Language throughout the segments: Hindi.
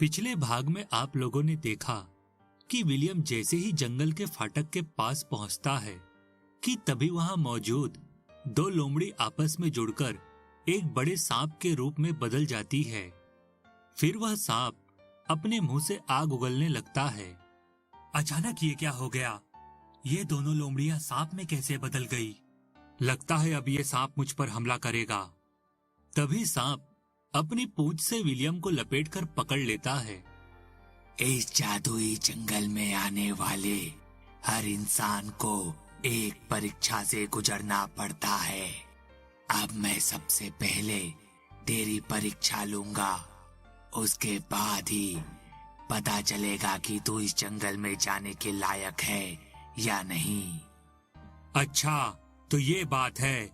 पिछले भाग में आप लोगों ने देखा कि विलियम जैसे ही जंगल के फाटक के पास पहुंचता है कि तभी वहां मौजूद दो लोमड़ी आपस में जुड़कर एक बड़े सांप के रूप में बदल जाती है। फिर वह सांप अपने मुंह से आग उगलने लगता है। अचानक ये क्या हो गया? ये दोनों लोमड़ियां सांप में कैसे बदल गई? लगता है अब ये सांप मुझ पर हमला करेगा। तभी सांप अपनी पूंछ से विलियम को लपेटकर पकड़ लेता है। इस जादुई जंगल में आने वाले हर इंसान को एक परीक्षा से गुजरना पड़ता है। अब मैं सबसे पहले तेरी परीक्षा लूंगा, उसके बाद ही पता चलेगा कि तू इस जंगल में जाने के लायक है या नहीं। अच्छा, तो ये बात है।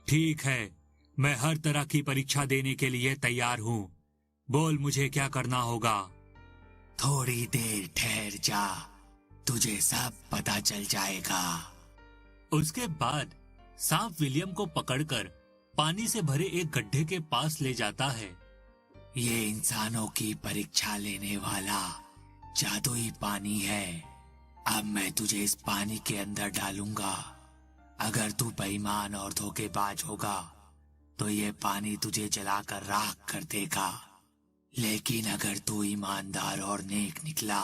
ठीक है, मैं हर तरह की परीक्षा देने के लिए तैयार हूँ। बोल, मुझे क्या करना होगा? थोड़ी देर ठहर जा, तुझे सब पता चल जाएगा। उसके बाद सांप विलियम को पकड़कर पानी से भरे एक गड्ढे के पास ले जाता है। ये इंसानों की परीक्षा लेने वाला जादुई पानी है। अब मैं तुझे इस पानी के अंदर डालूंगा। अगर तू बेईमान और धोखेबाज होगा तो ये पानी तुझे जलाकर राख कर देगा, लेकिन अगर तू ईमानदार और नेक निकला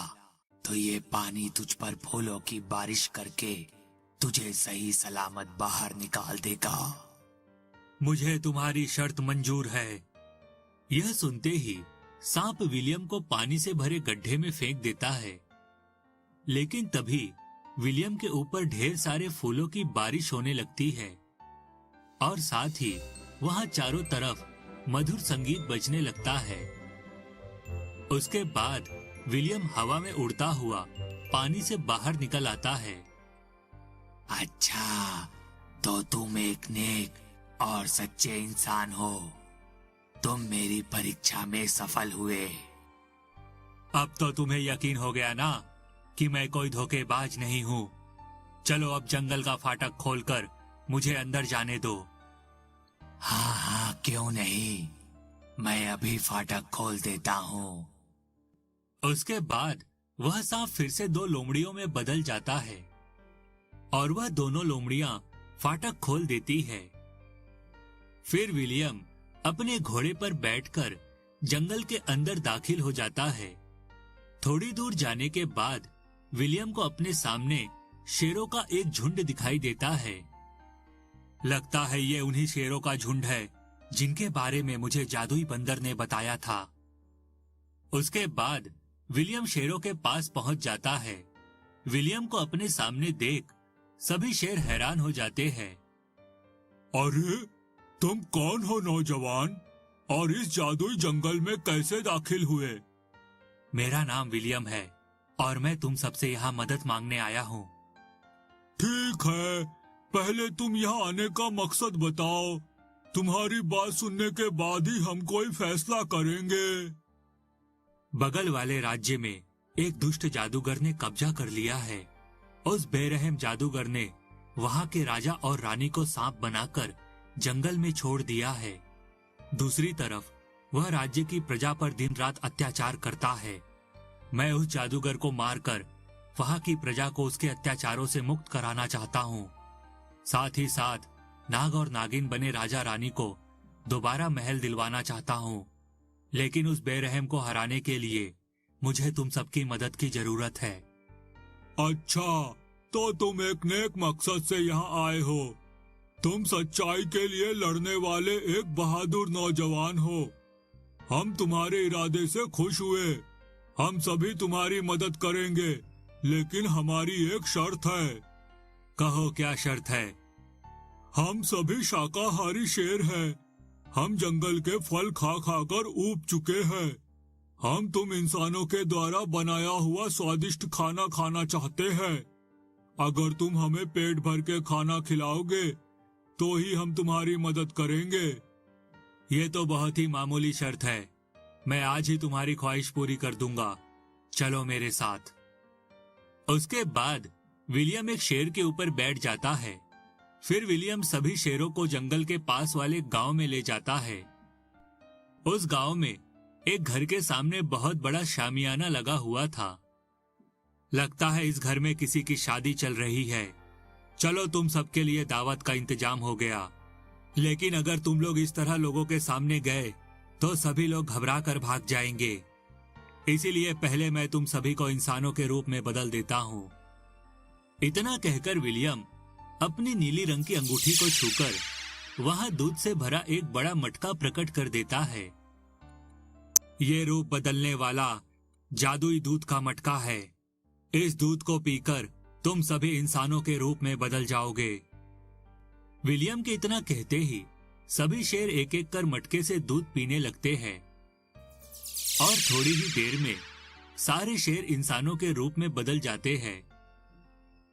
तो ये पानी तुझ पर फूलों की बारिश करके तुझे सही सलामत बाहर निकाल देगा। मुझे तुम्हारी शर्त मंजूर है। यह सुनते ही सांप विलियम को पानी से भरे गड्ढे में फेंक देता है, लेकिन तभी विलियम के ऊपर ढेर सारे फूलों की बारिश होने लगती है और साथ ही वहां चारों तरफ मधुर संगीत बजने लगता है। उसके बाद विलियम हवा में उड़ता हुआ पानी से बाहर निकल आता है। अच्छा, तो तुम एक नेक और सच्चे इंसान हो। तुम मेरी परीक्षा में सफल हुए। अब तो तुम्हें यकीन हो गया ना कि मैं कोई धोखेबाज नहीं हूँ। चलो अब जंगल का फाटक खोलकर मुझे अंदर जाने दो। हाँ हाँ, क्यों नहीं, मैं अभी फाटक खोल देता हूँ। उसके बाद वह सांप फिर से दो लोमड़ियों में बदल जाता है और वह दोनों लोमड़ियां फाटक खोल देती है। फिर विलियम अपने घोड़े पर बैठकर जंगल के अंदर दाखिल हो जाता है। थोड़ी दूर जाने के बाद विलियम को अपने सामने शेरों का एक झुंड दिखाई देता है। लगता है ये उन्हीं शेरों का झुंड है जिनके बारे में मुझे जादुई बंदर ने बताया था। उसके बाद विलियम शेरों के पास पहुंच जाता है। विलियम को अपने सामने देख सभी शेर हैरान हो जाते हैं। अरे, तुम कौन हो नौजवान, और इस जादुई जंगल में कैसे दाखिल हुए? मेरा नाम विलियम है और मैं तुम सबसे यहाँ मदद मांगने आया हूँ। ठीक है, पहले तुम यहाँ आने का मकसद बताओ। तुम्हारी बात सुनने के बाद ही हम कोई फैसला करेंगे। बगल वाले राज्य में एक दुष्ट जादूगर ने कब्जा कर लिया है। उस बेरहम जादूगर ने वहाँ के राजा और रानी को सांप बनाकर जंगल में छोड़ दिया है। दूसरी तरफ वह राज्य की प्रजा पर दिन रात अत्याचार करता है। मैं उस जादूगर को मारकर वहाँ की प्रजा को उसके अत्याचारों से मुक्त कराना चाहता हूँ। साथ ही साथ नाग और नागिन बने राजा रानी को दोबारा महल दिलवाना चाहता हूँ, लेकिन उस बेरहम को हराने के लिए मुझे तुम सबकी मदद की जरूरत है। अच्छा, तो तुम एक नेक मकसद से यहाँ आए हो। तुम सच्चाई के लिए लड़ने वाले एक बहादुर नौजवान हो। हम तुम्हारे इरादे से खुश हुए। हम सभी तुम्हारी मदद करेंगे, लेकिन हमारी एक शर्त है। कहो, क्या शर्त है? हम सभी शाकाहारी शेर हैं। हम जंगल के फल खा खाकर ऊब चुके हैं। हम तुम इंसानों के द्वारा बनाया हुआ स्वादिष्ट खाना खाना चाहते हैं। अगर तुम हमें पेट भर के खाना खिलाओगे तो ही हम तुम्हारी मदद करेंगे। ये तो बहुत ही मामूली शर्त है। मैं आज ही तुम्हारी ख्वाहिश पूरी कर दूंगा। चलो मेरे साथ। उसके बाद विलियम एक शेर के ऊपर बैठ जाता है। फिर विलियम सभी शेरों को जंगल के पास वाले गांव में ले जाता है। उस गांव में एक घर के सामने बहुत बड़ा शामियाना लगा हुआ था। लगता है इस घर में किसी की शादी चल रही है। चलो, तुम सबके लिए दावत का इंतजाम हो गया। लेकिन अगर तुम लोग इस तरह लोगों के सामने गए तो सभी लोग घबरा कर भाग जाएंगे। इसीलिए पहले मैं तुम सभी को इंसानों के रूप में बदल देता हूँ। इतना कहकर विलियम अपनी नीली रंग की अंगूठी को छूकर वहां दूध से भरा एक बड़ा मटका प्रकट कर देता है। ये रूप बदलने वाला जादुई दूध का मटका है। इस दूध को पीकर तुम सभी इंसानों के रूप में बदल जाओगे। विलियम के इतना कहते ही सभी शेर एक एक कर मटके से दूध पीने लगते हैं और थोड़ी ही देर में सारे शेर इंसानों के रूप में बदल जाते हैं।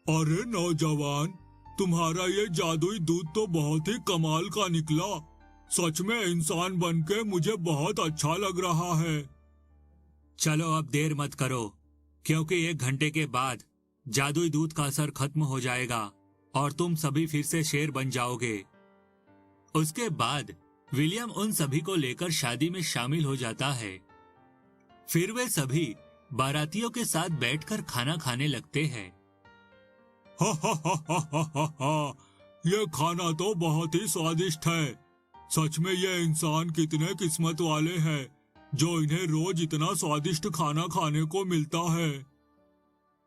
अरे नौजवान, तुम्हारा ये जादुई दूध तो बहुत ही कमाल का निकला। सच में इंसान बनके मुझे बहुत अच्छा लग रहा है। चलो अब देर मत करो, क्योंकि 1 घंटे के बाद जादुई दूध का असर खत्म हो जाएगा और तुम सभी फिर से शेर बन जाओगे। उसके बाद विलियम उन सभी को लेकर शादी में शामिल हो जाता है। फिर वे सभी बारातियों के साथ बैठकर खाना खाने लगते हैं। हा हा हा हा हा हा हा, ये खाना तो बहुत ही स्वादिष्ट है। सच में ये इंसान कितने किस्मत वाले हैं जो इन्हें रोज इतना स्वादिष्ट खाना खाने को मिलता है।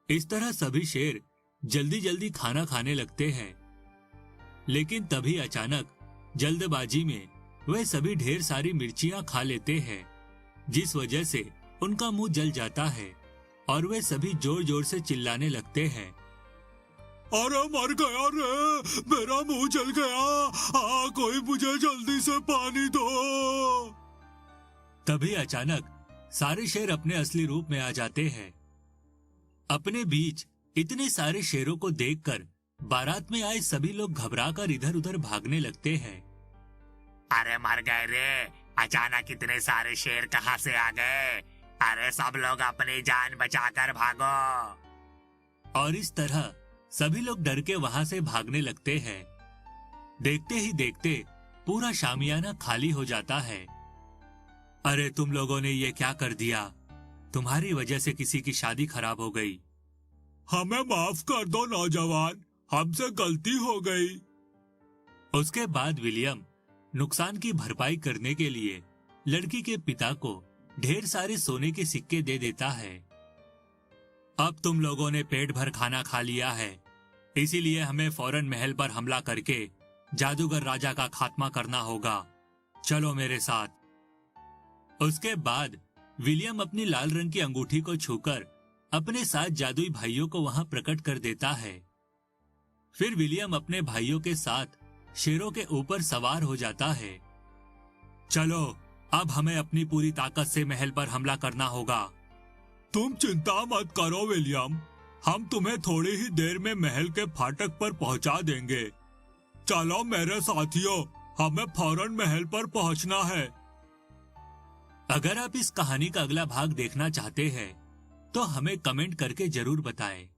इस तरह सभी शेर जल्दी जल्दी खाना खाने लगते हैं। लेकिन तभी अचानक जल्दबाजी में वे सभी ढेर सारी मिर्चियां खा लेते हैं, जिस वजह से उनका मुंह जल जाता है और वे सभी जोर जोर से चिल्लाने लगते हैं। अरे मर गया रे, मेरा मुंह जल गया। कोई मुझे जल्दी से पानी दो। तभी अचानक सारे शेर अपने असली रूप में आ जाते हैं। अपने बीच इतने सारे शेरों को देखकर बारात में आए सभी लोग घबराकर इधर उधर भागने लगते हैं। अरे मर गए रे, अचानक इतने सारे शेर कहाँ से आ गए? अरे सब लोग अपनी जान बचाकर भागो। और इस तरह सभी लोग डर के वहां से भागने लगते हैं। देखते ही देखते पूरा शामियाना खाली हो जाता है। अरे तुम लोगों ने ये क्या कर दिया? तुम्हारी वजह से किसी की शादी खराब हो गई। हमें माफ कर दो नौजवान, हमसे गलती हो गई। उसके बाद विलियम नुकसान की भरपाई करने के लिए लड़की के पिता को ढेर सारे सोने के सिक्के दे देता है। अब तुम लोगों ने पेट भर खाना खा लिया है, इसीलिए हमें फौरन महल पर हमला करके जादूगर राजा का खात्मा करना होगा। चलो मेरे साथ। उसके बाद विलियम अपनी लाल रंग की अंगूठी को छूकर अपने 7 जादुई भाइयों को वहां प्रकट कर देता है। फिर विलियम अपने भाइयों के साथ शेरों के ऊपर सवार हो जाता है। चलो अब हमें अपनी पूरी ताकत से महल पर हमला करना होगा। तुम चिंता मत करो विलियम, हम तुम्हें थोड़ी ही देर में महल के फाटक पर पहुंचा देंगे। चलो मेरे साथियों, हमें फौरन महल पर पहुंचना है। अगर आप इस कहानी का अगला भाग देखना चाहते हैं तो हमें कमेंट करके जरूर बताएं।